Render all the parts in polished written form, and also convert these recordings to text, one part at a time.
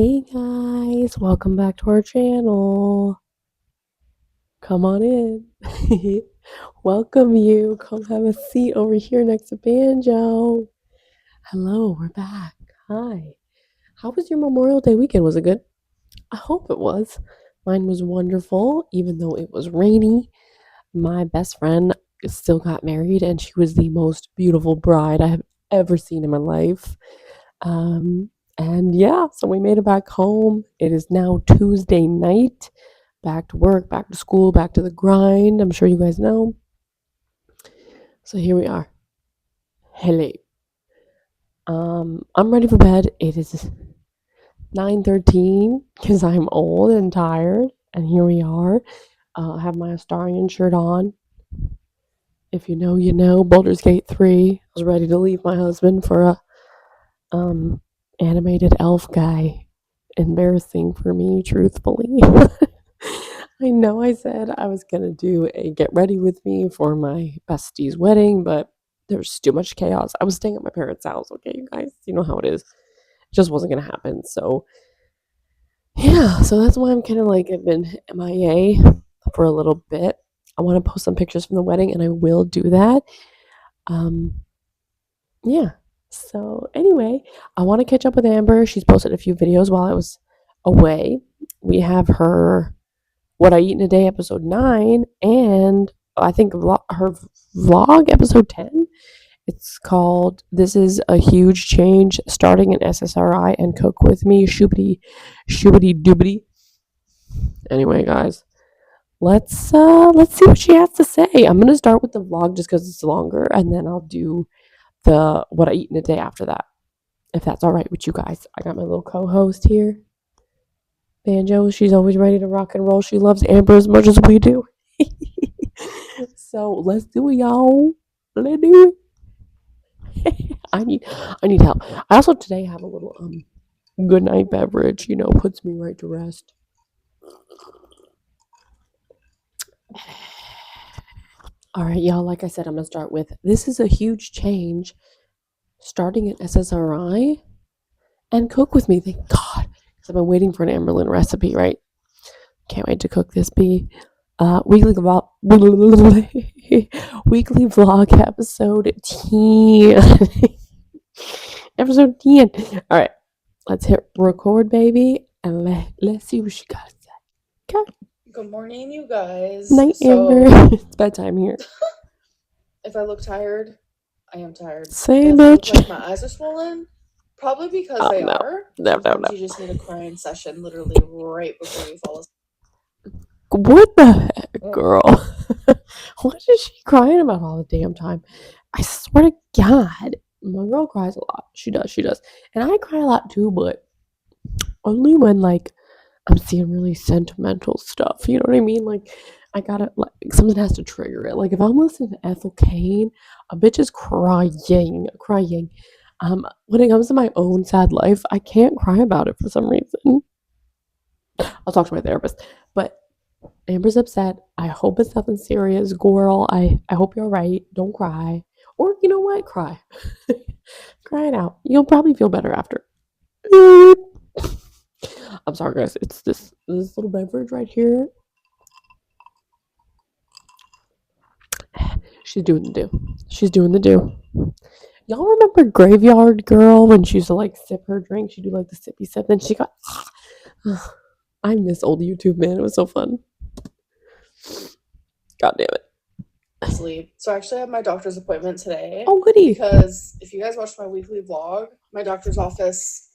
Hey guys, welcome back to our channel. Come on in. Welcome you. Come have a seat over here next to Banjo. Hello, we're back. Hi. How was your Memorial Day weekend? Was it good? I hope it was. Mine was wonderful, even though it was rainy. My best friend still got married, and she was the most beautiful bride I have ever seen in my life. Um, and yeah, so we made it back home. It is now Tuesday night. Back to work, back to school, back to the grind. I'm sure you guys know. So here we are. Hello. I'm ready for bed. It is 9:13 because I'm old and tired. And here we are. I have my Astarian shirt on. If you know, you know. Baldur's Gate 3. I was ready to leave my husband for a animated elf guy. Embarrassing for me, truthfully. I know I said I was gonna do a get ready with me for my bestie's wedding, but there's too much chaos. I was staying at my parents' house, okay, you guys? You know how it is. It just wasn't gonna happen. So yeah, so that's why I'm kind of like I've been MIA for a little bit. I want to post some pictures from the wedding, and I will do that. Um, yeah. So anyway, I want to catch up with Amber. She's posted a few videos while I was away. We have her What I Eat in a Day episode 9 and I think her vlog episode 10. It's called This Is a Huge Change Starting an SSRI and Cook With Me Shoobity Doobity. Anyway, guys, let's see what she has to say. I'm gonna start with the vlog just because it's longer, and then I'll do the What I Eat in a Day after that, if that's all right with you guys. I got my little co-host here, Banjo. She's always ready to rock and roll. She loves Amber as much as we do. So let's do it, y'all. Let's do it. I need help. I also today have a little good night beverage, puts me right to rest. All right, y'all, like I said, I'm gonna start with this is a huge change. Starting an SSRI and cook with me, thank God. Because I've been waiting for an Amberlynn recipe, right? Can't wait to cook this bee. Weekly vlog, weekly vlog episode 10. Episode 10. All right, let's hit record, baby, and let's see what she got to say. Okay. Good morning, you guys. Night, Amber. It's bedtime here. If I look tired, I am tired. Same, and if I look bitch. like my eyes are swollen, probably because they no. are. No. Sometimes you just need a crying session literally right before you fall asleep. What the heck, girl? What is she crying about all the damn time? I swear to God, my girl cries a lot. She does. And I cry a lot too, but only when, like, I'm seeing really sentimental stuff. You know what I mean? Like, I gotta, like, something has to trigger it. Like, if I'm listening to Ethel Kane, a bitch is crying. When it comes to my own sad life, I can't cry about it for some reason. I'll talk to my therapist. But Amber's upset. I hope it's nothing serious, girl. I hope you're right. Don't cry. Or, you know what? Cry. Cry it out. You'll probably feel better after. I'm sorry, guys. It's this little beverage right here. She's doing the do. Y'all remember Graveyard Girl when she used to like sip her drink? She'd do like the sippy sip. Then she got. I miss old YouTube, man. It was so fun. God damn it. Sleep. So I actually have my doctor's appointment today. Oh, goody. Because if you guys watched my weekly vlog, my doctor's office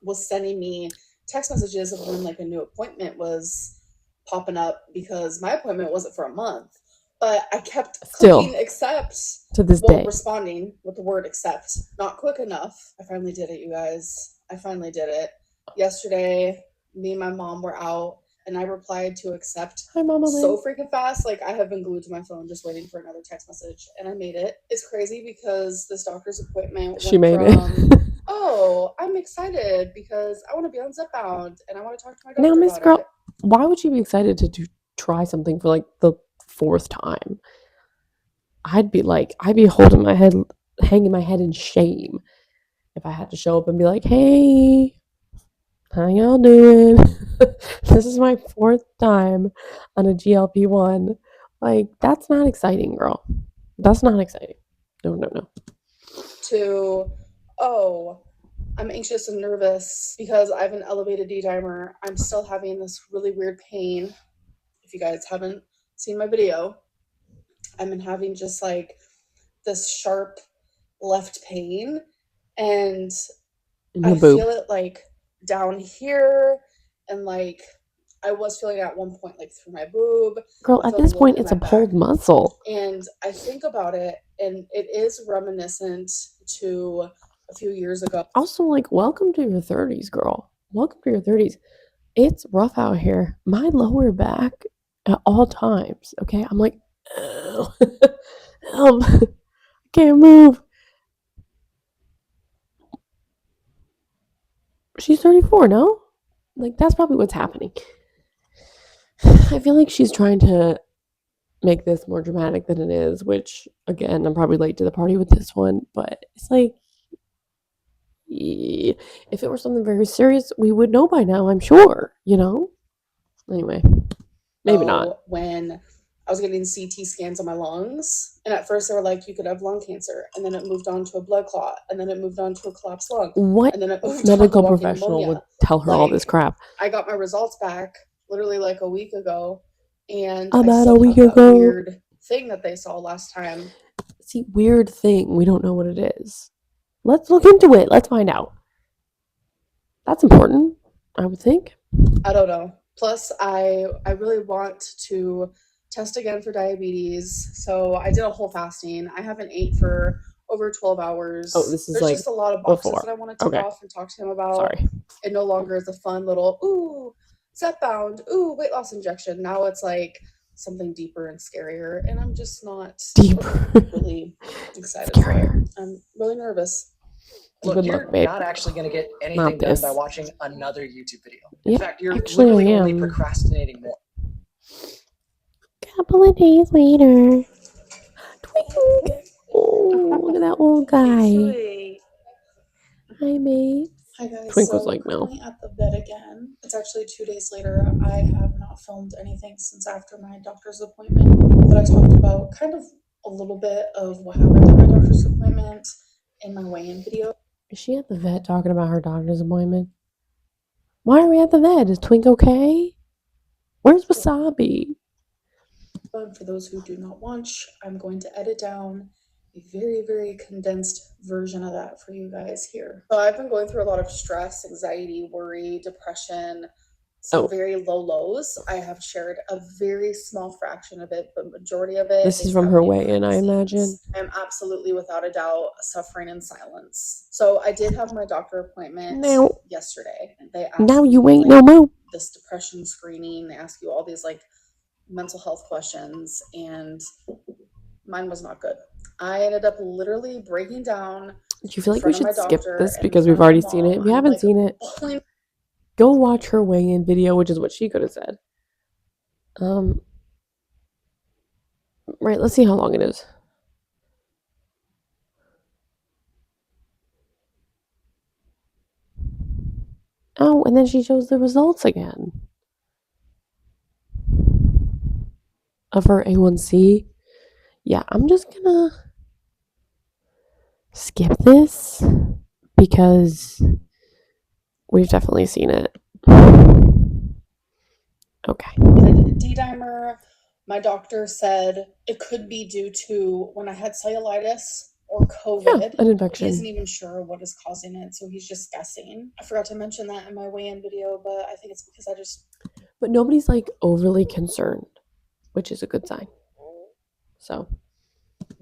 was sending me text messages of when like a new appointment was popping up because my appointment wasn't for a month. But I kept clicking accept to this day. Responding with the word accept. Not quick enough. I finally did it, you guys. I finally did it. Yesterday, me and my mom were out, and I replied to accept. Hi, Mama. So freaking fast. Like, I have been glued to my phone just waiting for another text message, and I made it. It's crazy because this doctor's appointment she made it. Oh, I'm excited because I want to be on Zipbound, and I want to talk to my doctor now, Miss about Girl, it. Why would you be excited to try something for like the 4th time? I'd be holding my head, hanging my head in shame if I had to show up and be like, hey, How y'all doing? This is my fourth time on a GLP-1. Like, that's not exciting, girl. That's not exciting. No, no, no. To, oh, I'm anxious and nervous because I have an elevated D dimer. I'm still having this really weird pain. If you guys haven't seen my video, I've been having just like this sharp left pain, and In I your boob. feel it like down here, and like I was feeling it at one point like through my boob. Girl, I at feel it a this little point, bit in it's a my back. pulled muscle. And I think about it, and it is reminiscent to a few years ago. Also, like, welcome to your 30s, girl. Welcome to your 30s. It's rough out here. My lower back at all times, okay? I'm like, oh, help. I can't move. She's 34, no? Like, that's probably what's happening. I feel like she's trying to make this more dramatic than it is, which, again, I'm probably late to the party with this one, but it's like, if it were something very serious, we would know by now, I'm sure, you know? Anyway, maybe not. When I was getting CT scans on my lungs, and at first they were like, you could have lung cancer, and then it moved on to a blood clot, and then it moved on to a collapsed lung, What and then it moved on to medical walking professional would pneumonia. tell her all this crap? I got my results back literally like a week ago, and I About a still week have that ago. weird thing that they saw last time. See, weird thing. We don't know what it is. Let's look into it. Let's find out. That's important, I would think. I don't know. Plus, I really want to test again for diabetes. So I did a whole fasting. I haven't ate for over 12 hours. Oh, this is There's like just a lot of boxes before. that I want to tick Okay. off and talk to him about. Sorry. It no longer is a fun little, ooh, Zepbound, ooh, weight loss injection. Now it's like something deeper and scarier, and I'm just not Deeper. really excited for it. I'm really nervous. Look, Good you're luck, babe. not actually going to get anything Not done this. by watching another YouTube video. In Yep, fact, you're actually, literally I only am. procrastinating more. Couple of days later. Twink. Oh, look at that old guy. Hi, babe. Hi guys, Twink so was like, no. currently at the vet again. It's actually 2 days later. I have not filmed anything since after my doctor's appointment, but I talked about kind of a little bit of what happened at my doctor's appointment in my weigh-in video. Is she at the vet talking about her doctor's appointment? Why are we at the vet? Is Twink okay? Where's Wasabi? But for those who do not watch, I'm going to edit down a very, very condensed version of that for you guys here. So I've been going through a lot of stress, anxiety, worry, depression, some very low lows. I have shared a very small fraction of it, but majority of it This is from her weigh-in, I imagine. I'm absolutely, without a doubt, suffering in silence. So I did have my doctor appointment yesterday. They asked now you me, ain't no more. this depression screening. They ask you all these like mental health questions, and mine was not good. I ended up literally breaking down. Do you feel like we should skip this because we've already seen it? If you haven't seen it, go watch her weigh-in video, which is what she could have said. Right, let's see how long it is. Oh, and then she shows the results again of her A1C. Yeah, I'm just gonna skip this because we've definitely seen it. Okay. D-dimer, my doctor said it could be due to when I had cellulitis or COVID. Yeah, an infection. He isn't even sure what is causing it, so he's just guessing. I forgot to mention that in my weigh-in video, but I think it's because I just... But nobody's like overly concerned, which is a good sign. So...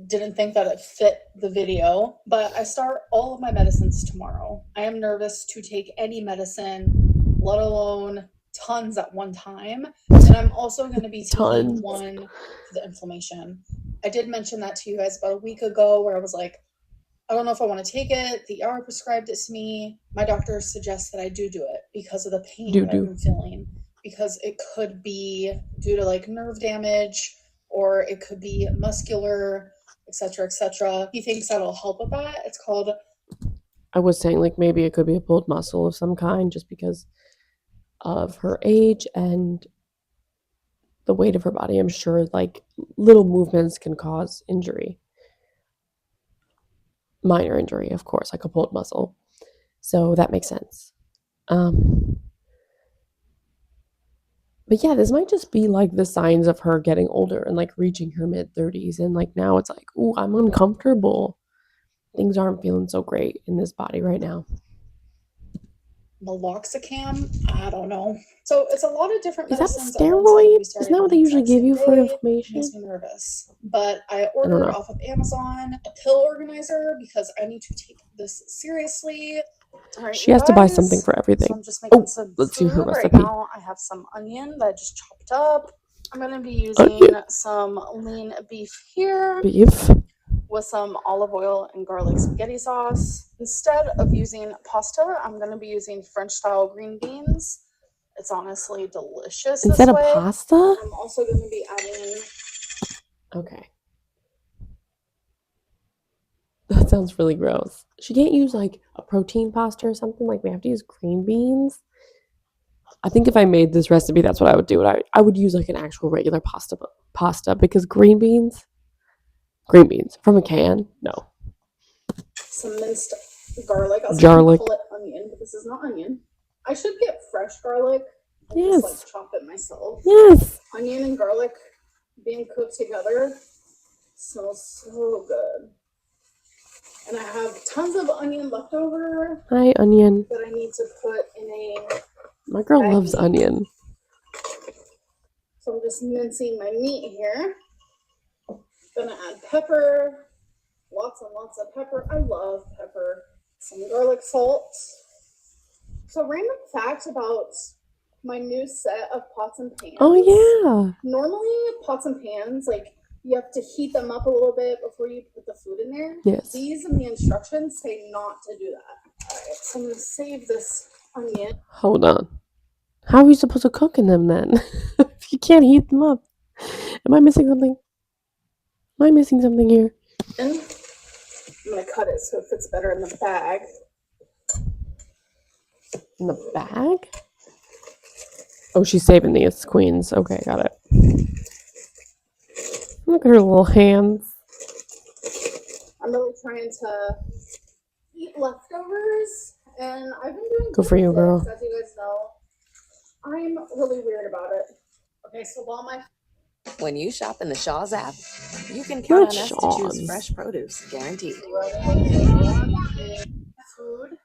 didn't think that it fit the video, but I start all of my medicines tomorrow. I am nervous to take any medicine, let alone tons at one time. And I'm also going to be taking one for the inflammation. I did mention that to you guys about a week ago where I was like, I don't know if I want to take it. The ER prescribed it to me. My doctor suggests that I do it because of the pain that I've been feeling, because it could be due to like nerve damage, or it could be muscular, etc., etc. He thinks that'll help with that. It's called I was saying, like, maybe it could be a pulled muscle of some kind just because of her age and the weight of her body. I'm sure, like, little movements can cause injury. Minor injury, of course, like a pulled muscle. So that makes sense. But yeah, this might just be like the signs of her getting older and like reaching her mid-30s. And like now it's like, ooh, I'm uncomfortable. Things aren't feeling so great in this body right now. Meloxicam, I don't know. So it's a lot of different Is that a medicines at once that steroid? we started Isn't that what on they the usually exact give same you for day. inflammation? Makes me nervous. But I don't ordered know. off of Amazon a pill organizer because I need to take this seriously. All right, She has to buy something for everything. So I'm just making Oh, some let's see her food right recipe. now. I have some onion that I just chopped up. I'm going to be using some lean beef here Beef. with some olive oil and garlic spaghetti sauce. Instead of using pasta, I'm going to be using French style green beans. It's honestly delicious Instead this of way. pasta? I'm also going to be adding... Okay. That sounds really gross. She can't use like a protein pasta or something. Like we have to use green beans. I think if I made this recipe, that's what I would do. I would use like an actual regular pasta because green beans from a can, no. Some minced garlic. I was Garlic. going to call it onion, but this is not onion. I should get fresh garlic and Yes. just like chop it myself. Yes. Onion and garlic being cooked together smells so good. And I have tons of onion left over Hi, onion. that I need to put in a... My girl baggie. loves onion. So I'm just mincing my meat here. Gonna add pepper. Lots and lots of pepper. I love pepper. Some garlic salt. So random fact about my new set of pots and pans. Oh yeah. Normally pots and pans, like you have to heat them up a little bit before you put the food in there. Yes. These in the instructions say not to do that. All right, so I'm gonna save this onion. Hold on. How are you supposed to cook in them then? If you can't heat them up. Am I missing something? Am I missing something here? And I'm gonna cut it so it fits better in the bag. In the bag? Oh, she's saving these queens. Okay, got it. Look at her little hands. I'm really trying to eat leftovers, and I've been doing Good for you, girl. As you guys know, I'm really weird about it. Okay, so while my... When you shop in the Shaw's app, you can count Not on us to choose Shaw's. fresh produce, guaranteed. Food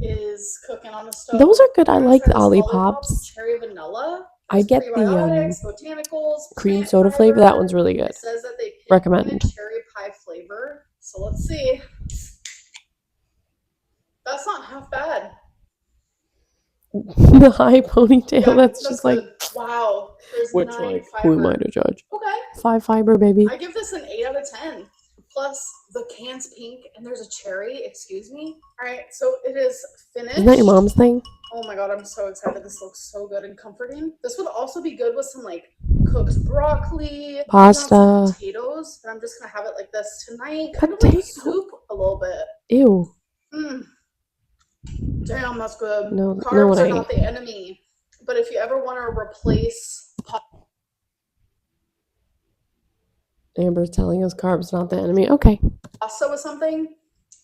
is cooking on the stove. Those are good. I like the Olipop's Olipop's. cherry vanilla. I get the botanicals, cream soda flavor. That one's really good. It says that they recommend. Cherry pie flavor. So let's see. That's not half bad. The high ponytail. Yeah, that's just good. like wow. There's which 9 like fiber. Who am I to judge? Okay. 5 fiber, baby. I give this an 8 out of 10. Plus the can's pink and there's a cherry. Excuse me. All right, so it is finished. Isn't that your mom's thing? Oh my god, I'm so excited. This looks so good and comforting. This would also be good with some like cooked broccoli, pasta, potatoes. But I'm just gonna have it like this tonight. Kind of like soup a little bit. Ew. Damn, that's good. No, Carbs are not the enemy. But if you ever want to replace Amber's telling us carbs not the enemy. Okay. pasta with something,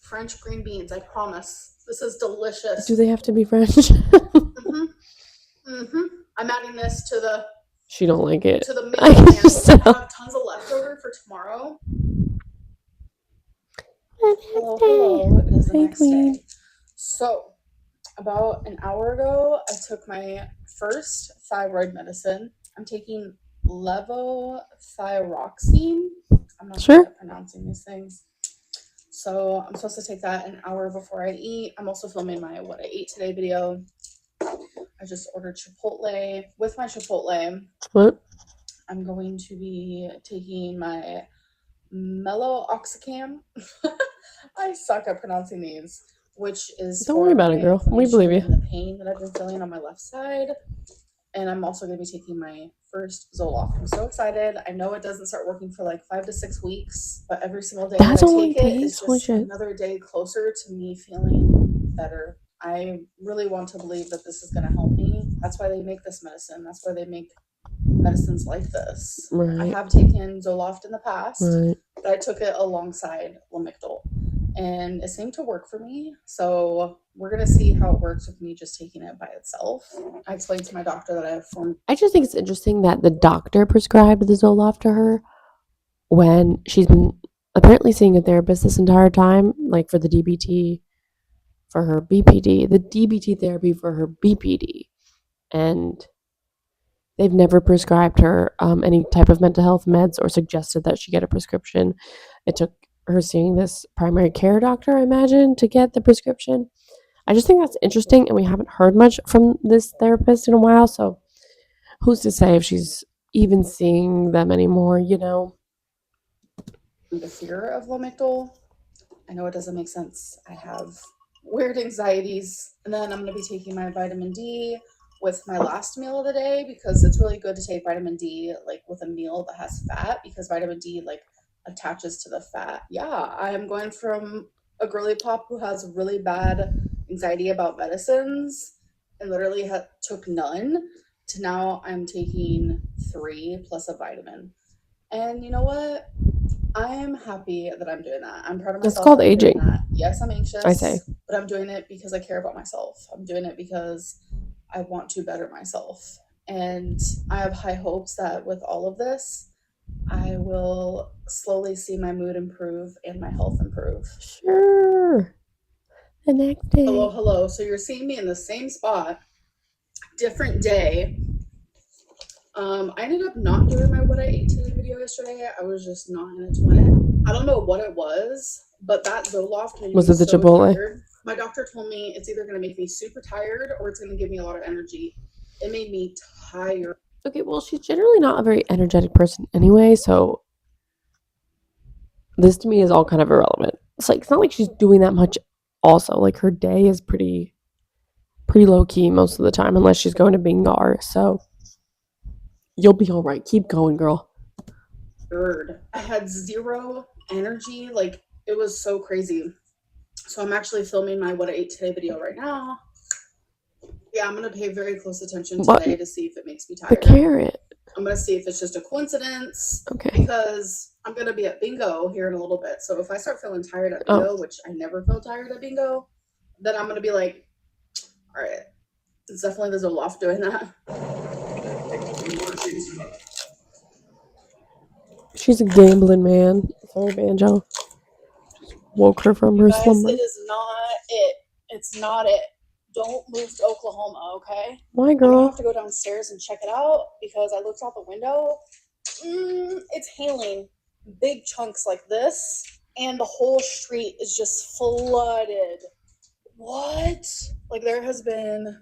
French green beans. I promise. This is delicious. Do they have to be French? I'm adding this to the... She don't like it. To the main pan. I have tons of leftover for tomorrow. Hello. It is the next day. So, about an hour ago, I took my first thyroid medicine. I'm taking levothyroxine. I'm not sure pronouncing these things. So I'm supposed to take that an hour before I eat. I'm also filming my what I ate today video. I just ordered Chipotle. With my Chipotle, what? I'm going to be taking my meloxicam. I suck at pronouncing these. Which is don't worry about it, girl. We believe you. The pain that I've been feeling on my left side. And I'm also going to be taking my first Zoloft. I'm so excited. I know it doesn't start working for like 5 to 6 weeks, but every single day That's that I only take it days? is Holy just shit. another day closer to me feeling better. I really want to believe that this is going to help me. That's why they make this medicine. That's why they make medicines like this. I Right. have taken Zoloft in the past, Right. but I took it alongside Lamictal, and it seemed to work for me. So we're gonna see how it works with me just taking it by itself. I explained to my doctor that I have formed. I just think it's interesting that the doctor prescribed the Zoloft to her when she's been apparently seeing a therapist this entire time, like for the DBT for her BPD, the DBT therapy for her BPD. And they've never prescribed her any type of mental health meds or suggested that she get a prescription. It took her seeing this primary care doctor, I imagine, to get the prescription. I just think that's interesting, and we haven't heard much from this therapist in a while, so who's to say if she's even seeing them anymore, you know? The fear of Lamictal. I know it doesn't make sense. I have weird anxieties, and then I'm going to be taking my vitamin D with my last meal of the day because it's really good to take vitamin D like with a meal that has fat because vitamin D like attaches to the fat. Yeah, I am going from a girly pop who has really bad anxiety about medicines and literally took none to now I'm taking 3 plus a vitamin. And you know what? I am happy that I'm doing that. I'm proud of That's myself. called that I'm doing aging. that. Yes, I'm anxious. I say. But I'm doing it because I care about myself. I'm doing it because I want to better myself. And I have high hopes that with all of this, I will slowly see my mood improve and my health improve. Sure. The next day. Hello. So you're seeing me in the same spot, different day. I ended up not doing my what I ate today video yesterday. I was just not in it to win it. I don't know what it was, but that Zoloft made Was me it the so Chipotle? tired. My doctor told me it's either going to make me super tired or it's going to give me a lot of energy. It made me tired. Okay, well, she's generally not a very energetic person anyway, so this to me is all kind of irrelevant. It's like, it's not like she's doing that much also. Like, her day is pretty low key most of the time, unless she's going to Bingar, so you'll be all right. Keep going, girl. I had zero energy. Like, it was so crazy. So I'm actually filming my what I ate today video right now. Yeah, I'm going to pay very close attention today to see if it makes me The tired. carrot. I'm going to see if it's just a coincidence. Okay. Because I'm going to be at bingo here in a little bit. So if I start feeling tired at bingo, which I never feel tired at bingo, then I'm going to be like, all right, it's definitely the Zoloft doing that. She's a gambling man. Sorry, Banjo. Just woke her from her slumber. It is not it. It's not it. Don't move to Oklahoma, okay? Why, I'm gonna girl? have to go downstairs and check it out because I looked out the window. It's hailing big chunks like this, and the whole street is just flooded. What? Like there has been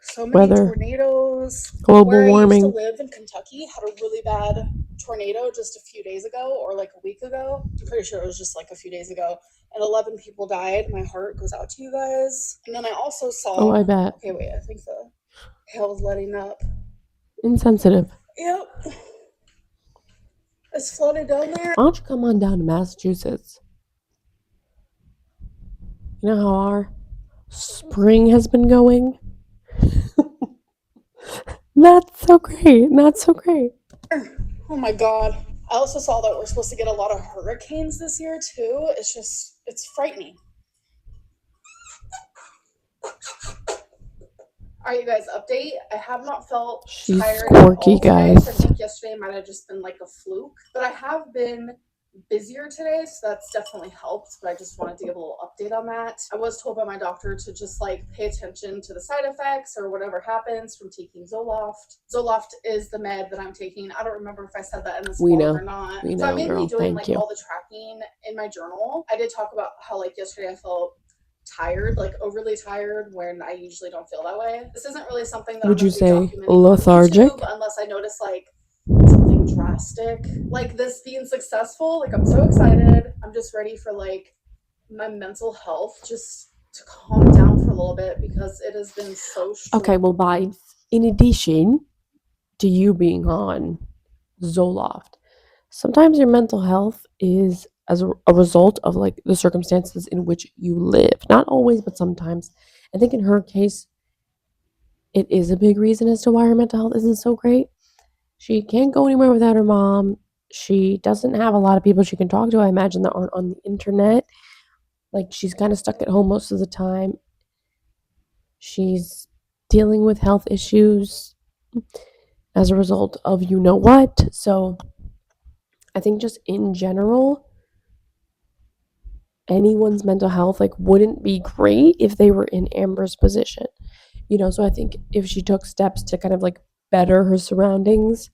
so many tornadoes. Global Where warming. I used to live in Kentucky had a really bad tornado just a few days ago or like a week ago. I'm pretty sure it was just like a few days ago. And 11 people died. My heart goes out to you guys. And then I also saw. Oh, I bet. Okay, wait. I think the hail is letting up. Insensitive. Yep. It's flooded down there. Why don't you come on down to Massachusetts? You know how our spring has been going? That's so great. That's so great. Oh my god. I also saw that we're supposed to get a lot of hurricanes this year too. It's frightening. Alright, you guys, update. I have not felt tired quirky, at all guys. today. I think yesterday might have just been like a fluke. But I have been busier today, so that's definitely helped. But I just wanted to give a little update on that. I was told by my doctor to just like pay attention to the side effects or whatever happens from taking Zoloft. Zoloft is the med that I'm taking. I don't remember if I said that in this vlog or not. We know, so I'm mainly girl. doing Thank like you. all the tracking in my journal. I did talk about how like yesterday I felt tired, like overly tired, when I usually don't feel that way. This isn't really something that Would I'm you say documenting lethargic? on YouTube, unless I notice like something drastic, like this being successful. Like I'm so excited. I'm just ready for like my mental health just to calm down for a little bit because it has been so stressful. Okay, well, in addition, to you being on Zoloft. Sometimes your mental health is as a result of like the circumstances in which you live. Not always, but sometimes. I think in her case, it is a big reason as to why her mental health isn't so great. She can't go anywhere without her mom. She doesn't have a lot of people she can talk to, I imagine, that aren't on the internet. Like, she's kind of stuck at home most of the time. She's dealing with health issues as a result of you know what. So, I think just in general, anyone's mental health like wouldn't be great if they were in Amber's position. So I think if she took steps to kind of like better her surroundings,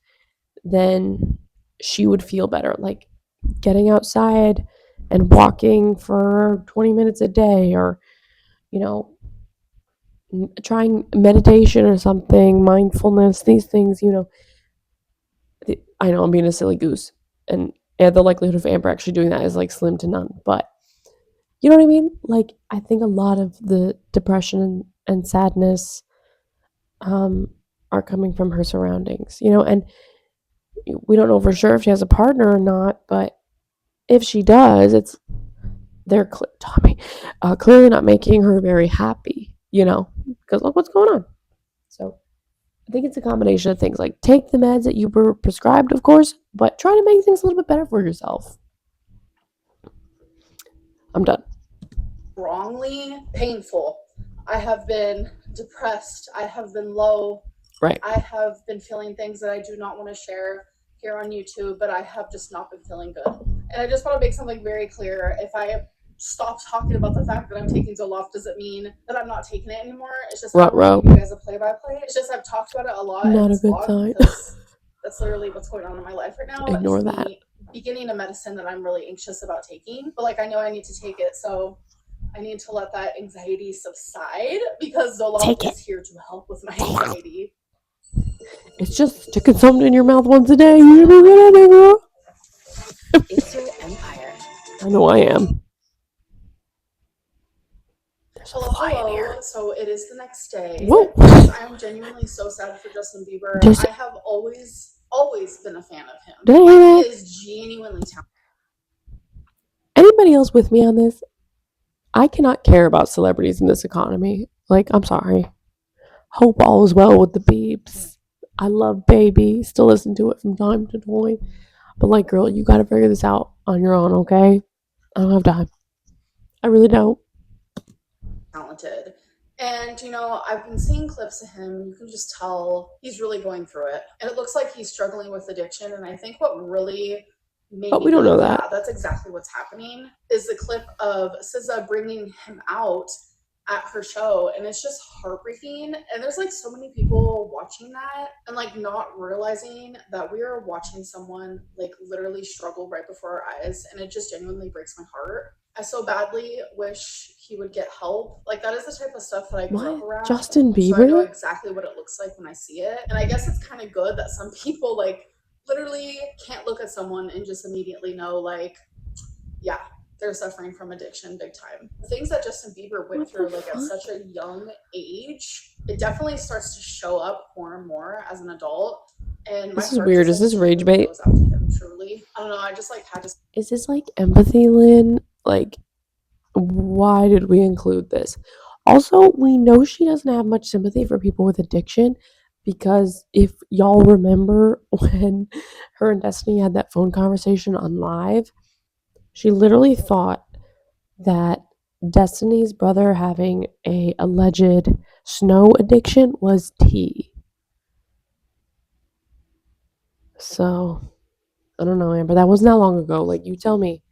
then she would feel better. Like getting outside and walking for 20 minutes a day, or you know trying meditation or something, mindfulness, these things. I know I'm being a silly goose, and the likelihood of Amber actually doing that is like slim to none, but you know what I mean? Like, I think a lot of the depression and sadness are coming from her surroundings, and we don't know for sure if she has a partner or not, but if she does, they're Tommy, clearly not making her very happy, because look what's going on. So I think it's a combination of things, like take the meds that you were prescribed, of course, but try to make things a little bit better for yourself. I'm done. Wrongly painful. I have been depressed. I have been low. Right. I have been feeling things that I do not want to share here on YouTube, but I have just not been feeling good. And I just want to make something very clear. If I stop talking about the fact that I'm taking Zoloft, does it mean that I'm not taking it anymore? It's just I want to give you guys a play-by-play. It's just I've talked about it a lot. Not a good sign. That's literally what's going on in my life right now. Ignore it's that. Beginning a medicine that I'm really anxious about taking, but like I know I need to take it, so I need to let that anxiety subside because Zoloft is here to help with my anxiety. It's just sticking something in your mouth once a day. You're gonna be good at it, girl. It's your empire. I know I am. There's a fly in here. So it is the next day. Whoa. I'm genuinely so sad for Justin Bieber. I have always been a fan of him. He is genuinely talented. Anybody else with me on this? I cannot care about celebrities in this economy. Like, I'm sorry. Hope all is well with the Biebs. I love Baby. Still listen to it from time to time. But like, girl, you gotta figure this out on your own, okay? I don't have time. I really don't. Talented. And, I've been seeing clips of him. You can just tell he's really going through it. And it looks like he's struggling with addiction. And I think what really made me we don't know that. Yeah, that's exactly what's happening, is the clip of SZA bringing him out at her show. And it's just heartbreaking. And there's like so many people watching that and like not realizing that we are watching someone like literally struggle right before our eyes. And it just genuinely breaks my heart. I so badly wish he would get help. Like, that is the type of stuff that I grew up around. Justin Bieber? So I know exactly what it looks like when I see it. And I guess it's kind of good that some people, like, literally can't look at someone and just immediately know, like, yeah, they're suffering from addiction big time. The things that Justin Bieber went through, like, at such a young age, it definitely starts to show up more and more as an adult. And this is weird. Is this rage bait? Goes out to him, truly. I don't know. I just, like, had to... Is this, like, empathy, Lynn? Like, why did we include this? Also, we know she doesn't have much sympathy for people with addiction, because if y'all remember when her and Destiny had that phone conversation on live, she literally thought that Destiny's brother having a alleged snow addiction was tea. So, I don't know, Amber. That wasn't that long ago. Like, you tell me.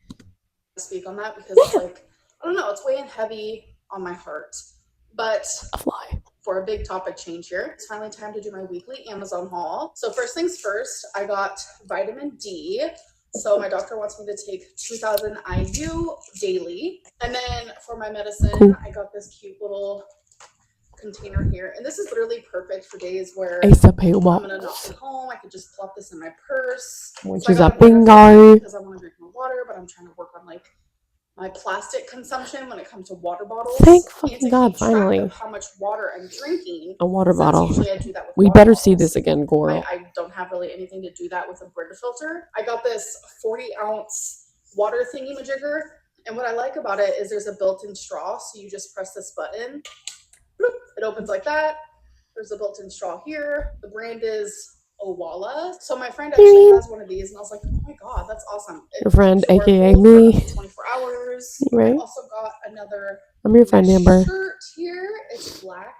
Speak on that because it's like, I don't know, it's weighing heavy on my heart. But a fly. For a big topic change here, it's finally time to do my weekly Amazon haul. So first things first, I got vitamin D. So my doctor wants me to take 2,000 IU daily. And then for my medicine, I got this cute little container here. And this is literally perfect for days where I'm gonna not be home. I could just plop this in my purse. Which is a bingo. Because I want to drink more water, but I'm trying to work on like my plastic consumption when it comes to water bottles. Thank and fucking to God, keep track finally. of how much water I'm drinking. A water Since bottle. usually I do that with We water better see bottles. this again, Goro. I don't have really anything to do that with a Brita filter. I got this 40-ounce water thingy-majigger, and what I like about it is there's a built-in straw, so you just press this button. Bloop, it opens like that. There's a built-in straw here. The brand is Owala. So my friend actually has one of these, and I was like, oh my god, that's awesome. Your friend, keeps water aka cold for me. up to 24 hours. Right? I also got another I'm your friend, Amber. shirt here. It's black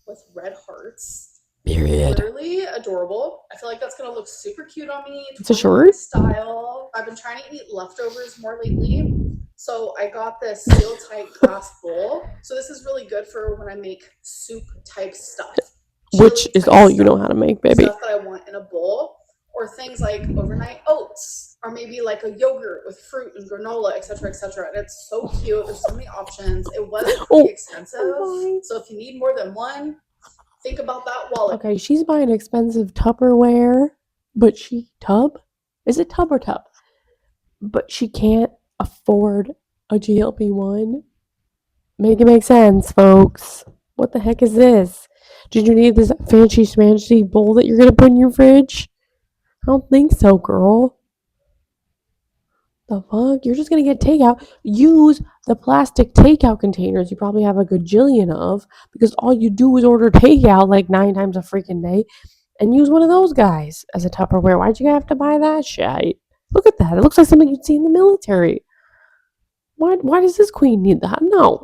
with red hearts. Period. Really adorable. I feel like that's gonna look super cute on me. It's a shirt? Style. I've been trying to eat leftovers more lately, so I got this seal tight glass bowl. So this is really good for when I make soup type stuff, which is all you know how to make, baby. Stuff that I want in a bowl, or things like overnight oats, or maybe like a yogurt with fruit and granola, etc., etc. And it's so cute. There's so many options. It was pretty expensive, so if you need more than one, think about that wallet. Okay, she's buying expensive Tupperware, but tub? Is it tub or tub? But she can't afford a GLP-1. Make it make sense, folks. What the heck is this? Did you need this fancy schmancy bowl that you're gonna put in your fridge? I don't think so, girl. The fuck? You're just gonna get takeout. Use the plastic takeout containers you probably have a gajillion of, because all you do is order takeout like 9 times a freaking day, and use one of those guys as a Tupperware. Why'd you have to buy that shit? Look at that. It looks like something you'd see in the military. Why does this queen need that? No.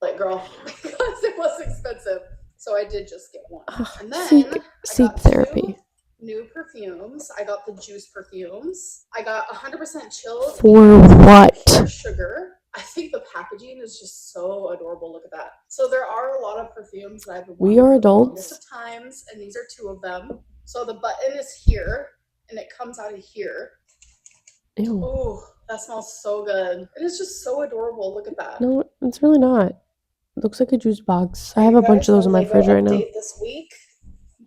Like, girl, because it was expensive. So I did just get one. And then seek therapy. New perfumes. I got the juice perfumes. I got 100% chilled. For what? Sugar. I think the packaging is just so adorable. Look at that. So there are a lot of perfumes that I've been We are adults. Of times, and these are 2 of them. So the button is here, and it comes out of here. Ew. Oh, that smells so good. It is just so adorable. Look at that. No, it's really not. It looks like a juice box. I have a bunch of those in my fridge right now. This week,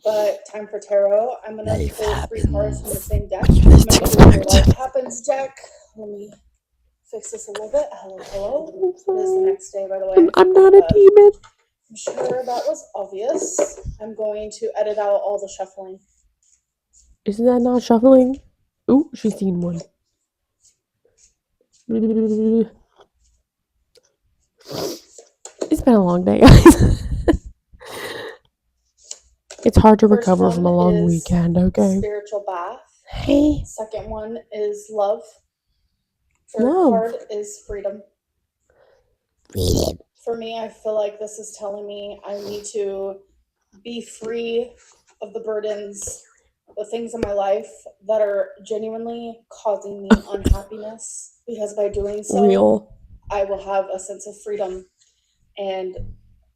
but time for tarot. I'm gonna pull 3 cards from the same deck. I'm gonna do What Happens deck. Let me fix this a little bit. Hello. It is the next day, by the way. I'm not a demon. I'm sure that was obvious. I'm going to edit out all the shuffling. Isn't that not shuffling? Ooh, she's seen one. It's been a long day, guys. It's hard to recover from a long weekend, okay? Spiritual bath. Hey. Second one is love. Third card is freedom. For me, I feel like this is telling me I need to be free of the burdens, the things in my life that are genuinely causing me unhappiness, because by doing so, I will have a sense of freedom. And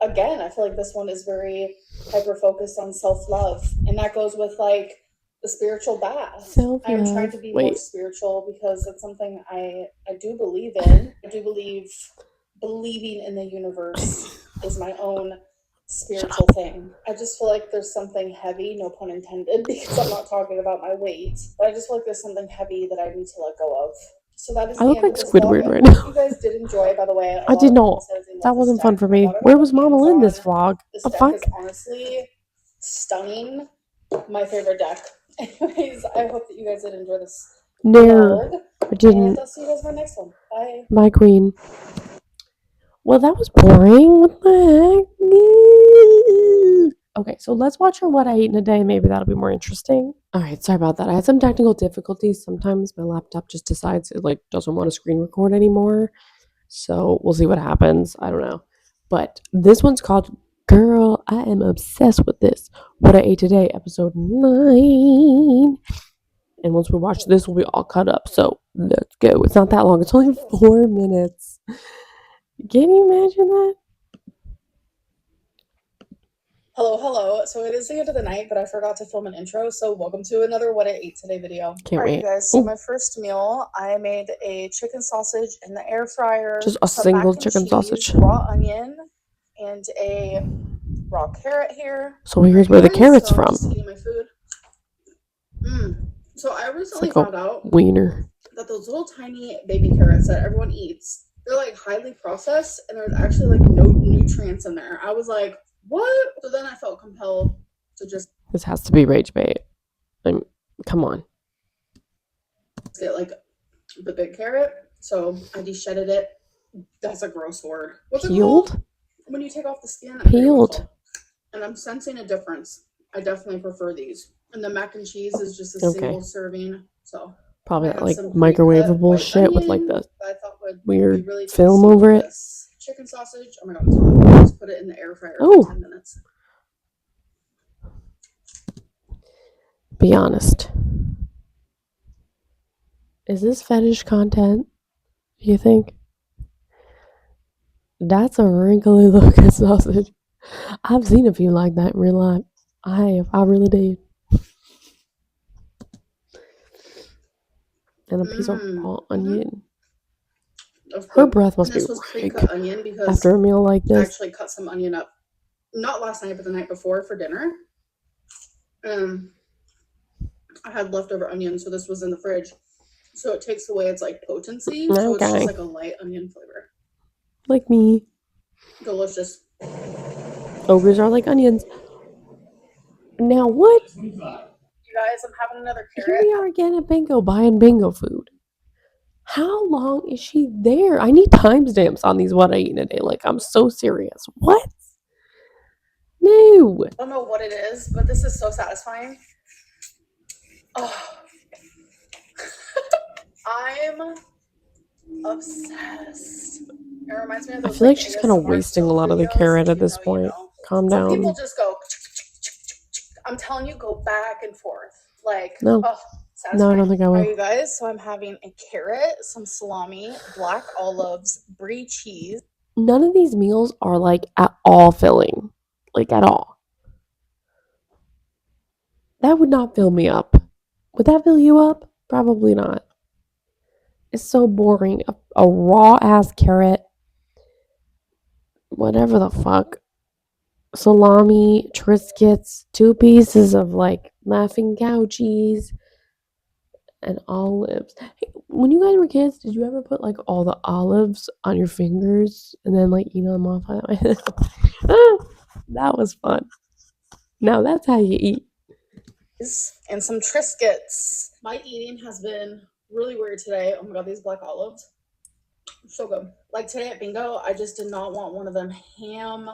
again, I feel like this one is very hyper-focused on self-love, and that goes with like the spiritual bath. Self-love. I'm trying to be more spiritual because it's something I do believe in. I do believe believing in the universe is my own spiritual thing. I just feel like there's something heavy, no pun intended, because I'm not talking about my weight, but I just feel like there's something heavy that I need to let go of. So that is I look like Squidward right now. You guys did enjoy, by the way. I did not. That wasn't fun for me. Where was Mama Lynn this vlog? This The deck fuck? is honestly stunning. My favorite deck. Anyways, I hope that you guys did enjoy this. No, I didn't. And I'll see you guys in my next one. Bye. Bye, queen. Well, that was boring. What the heck? Okay, so let's watch her what I ate in a day. Maybe that'll be more interesting. All right, sorry about that. I had some technical difficulties. Sometimes my laptop just decides it like doesn't want to screen record anymore. So we'll see what happens. I don't know. But this one's called Girl, I Am Obsessed with This. What I Ate Today, episode 9. And once we watch this, we'll be all cut up. So let's go. It's not that long. It's only 4 minutes. Can you imagine that? Hello. So it is the end of the night, but I forgot to film an intro. So welcome to another What I Ate Today video. Can't wait. You guys, so my first meal, I made a chicken sausage in the air fryer. Just a single chicken sausage. Raw onion, and a raw carrot here. So here's where the carrot's from. I'm just eating my food. So I recently It's like found out wiener. that those little tiny baby carrots that everyone eats, they're like highly processed and there's actually like no nutrients in there. I was like, what? So then I felt compelled to just This has to be rage bait. Come on. get like the big carrot. So I de-shedded it. That's a gross word. What's it Peeled? called? When you take off the skin. Peeled. And I'm sensing a difference. I definitely prefer these. And the mac and cheese is just a Okay. single serving. So Probably I that have like some microwavable pre-cut white shit with like onion the that I thought would weird be really film tasty over with it. this chicken sausage. Oh my god, it's hot. Just put it in the air fryer Oh. for 10 minutes. Be honest. Is this fetish content, you think? That's a wrinkly looking sausage. I've seen a few like that in real life. I have. I really did. And a piece of raw onion. Her breath must be This was rank pre-cut onion because after a meal like I this. actually cut some onion up, not last night, but the night before for dinner. I had leftover onion, so this was in the fridge. So it takes away its like potency. So it's just like a light onion flavor. Like me. Delicious. Ogres are like onions. Now what? You guys, I'm having another Here carrot. we are again at bingo buying bingo food. How long is she there? I need timestamps on these what I eat in a day. Like, I'm so serious. What? No. I don't know what it is, but this is so satisfying. Oh. I'm obsessed. It reminds me of those, I feel like she's kind of wasting a lot of the carrot at this point. Calm down. Some people just go. I'm telling you, go back and forth. Like, no. Satisfying. No, I don't think I will. All right, you guys, so I'm having a carrot, some salami, black olives, brie cheese. None of these meals are like at all filling. Like at all. That would not fill me up. Would that fill you up? Probably not. It's so boring. A raw ass carrot. Whatever the fuck. Salami, Triscuits, 2 pieces of like Laughing Cow cheese, and olives. Hey, when you guys were kids, did you ever put like all the olives on your fingers and then like eat them off that way? That was fun. Now that's how you eat. And some Triscuits. My eating has been really weird today. Oh my god, these black olives. So good. Like today at bingo, I just did not want one of them ham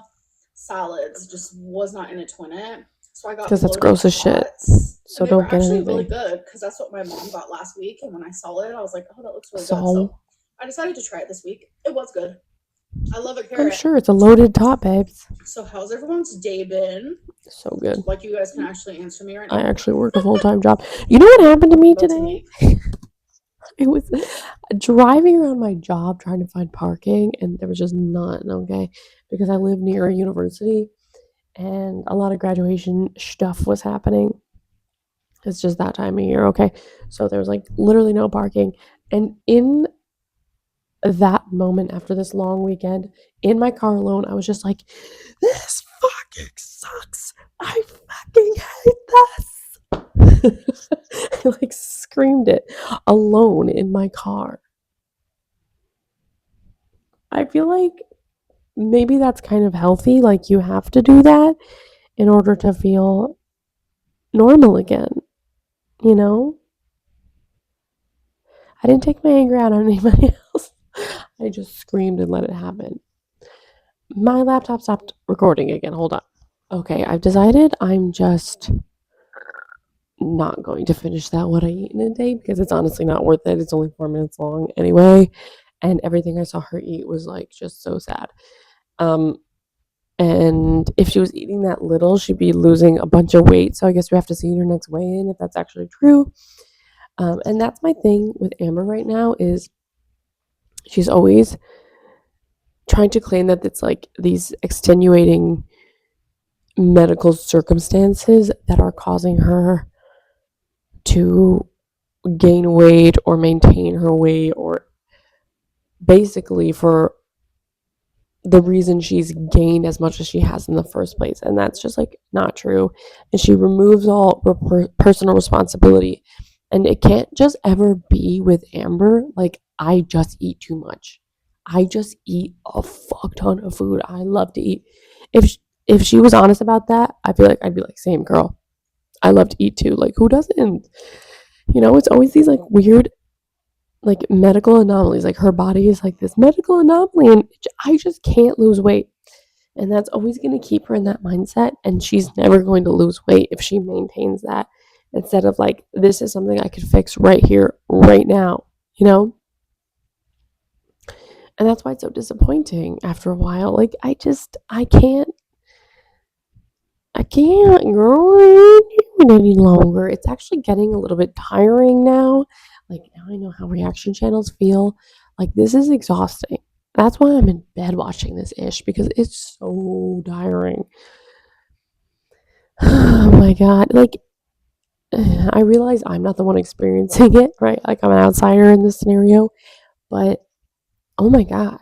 salads. Just was not in it to win it. So I got because that's gross as shit. So they don't were get actually anything. Really good because that's what my mom got last week, and when I saw it, I was like, "Oh, that looks really good." So I decided to try it this week. It was good. I love a carrot. I'm sure it's a loaded top, babes. So how's everyone's day been? So good. Like you guys can actually answer me right now. I actually work a full-time job. You know what happened to me today? It was driving around my job trying to find parking, and there was just none, okay? Because I live near a university, and a lot of graduation stuff was happening. It's just that time of year, okay? So there was like literally no parking. And in that moment after this long weekend, in my car alone, I was just like, this fucking sucks. I fucking hate this. I like screamed it alone in my car. I feel like maybe that's kind of healthy. Like you have to do that in order to feel normal again. You know? I didn't take my anger out on anybody else. I just screamed and let it happen. My laptop stopped recording again. Hold on. Okay, I've decided I'm just not going to finish that what I eat in a day because it's honestly not worth it. It's only 4 minutes long anyway. And everything I saw her eat was like just so sad. And if she was eating that little, she'd be losing a bunch of weight. So I guess we have to see her next weigh-in if that's actually true. And that's my thing with Amber right now is she's always trying to claim that it's like these extenuating medical circumstances that are causing her to gain weight or maintain her weight, or basically for the reason she's gained as much as she has in the first place. And that's just like not true. And she removes all personal responsibility And it can't just ever be with Amber, like, I just eat too much. I just eat a fuck ton of food. I love to eat. If she was honest about that, I feel like I'd be like, same girl. I love to eat too. Like, who doesn't? It's always these like weird, like medical anomalies. Like, her body is like this medical anomaly, and I just can't lose weight. And that's always going to keep her in that mindset. And she's never going to lose weight if she maintains that instead of like, this is something I could fix right here, right now, you know? And that's why it's so disappointing after a while. Like, I can't, girl, I can't do it any longer. It's actually getting a little bit tiring now. Like, now I know how reaction channels feel. Like, this is exhausting. That's why I'm in bed watching this ish, because it's so tiring. Oh my God. Like, I realize I'm not the one experiencing it, right? Like, I'm an outsider in this scenario, but oh my God.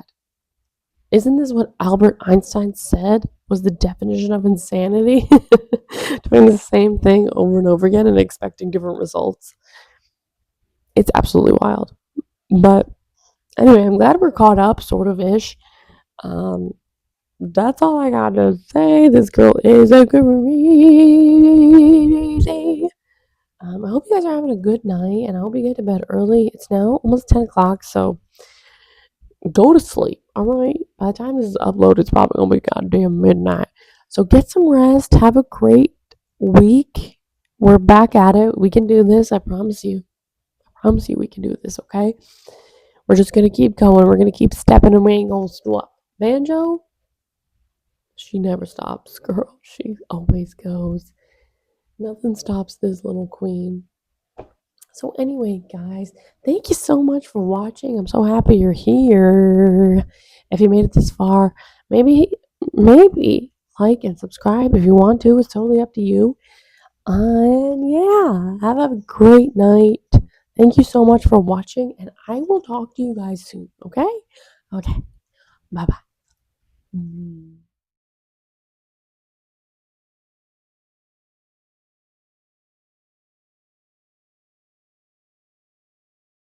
Isn't this what Albert Einstein said was the definition of insanity? Doing the same thing over and over again and expecting different results. It's absolutely wild. But anyway, I'm glad we're caught up, sort of ish. That's all I got to say. This girl is a crazy. I hope you guys are having a good night, and I hope you get to bed early. It's now almost 10 o'clock, so go to sleep, all right? By the time this is uploaded, it's probably going to be goddamn midnight. So get some rest. Have a great week. We're back at it. We can do this. I promise you. I promise you we can do this, okay? We're just going to keep going. We're going to keep stepping, and we ain't going to stop. Banjo, she never stops, girl. She always goes. Nothing stops this little queen. So anyway, guys, thank you so much for watching. I'm so happy you're here. If you made it this far, maybe like and subscribe if you want to. It's totally up to you. And yeah, have a great night. Thank you so much for watching, and I will talk to you guys soon, okay? Okay. Bye-bye.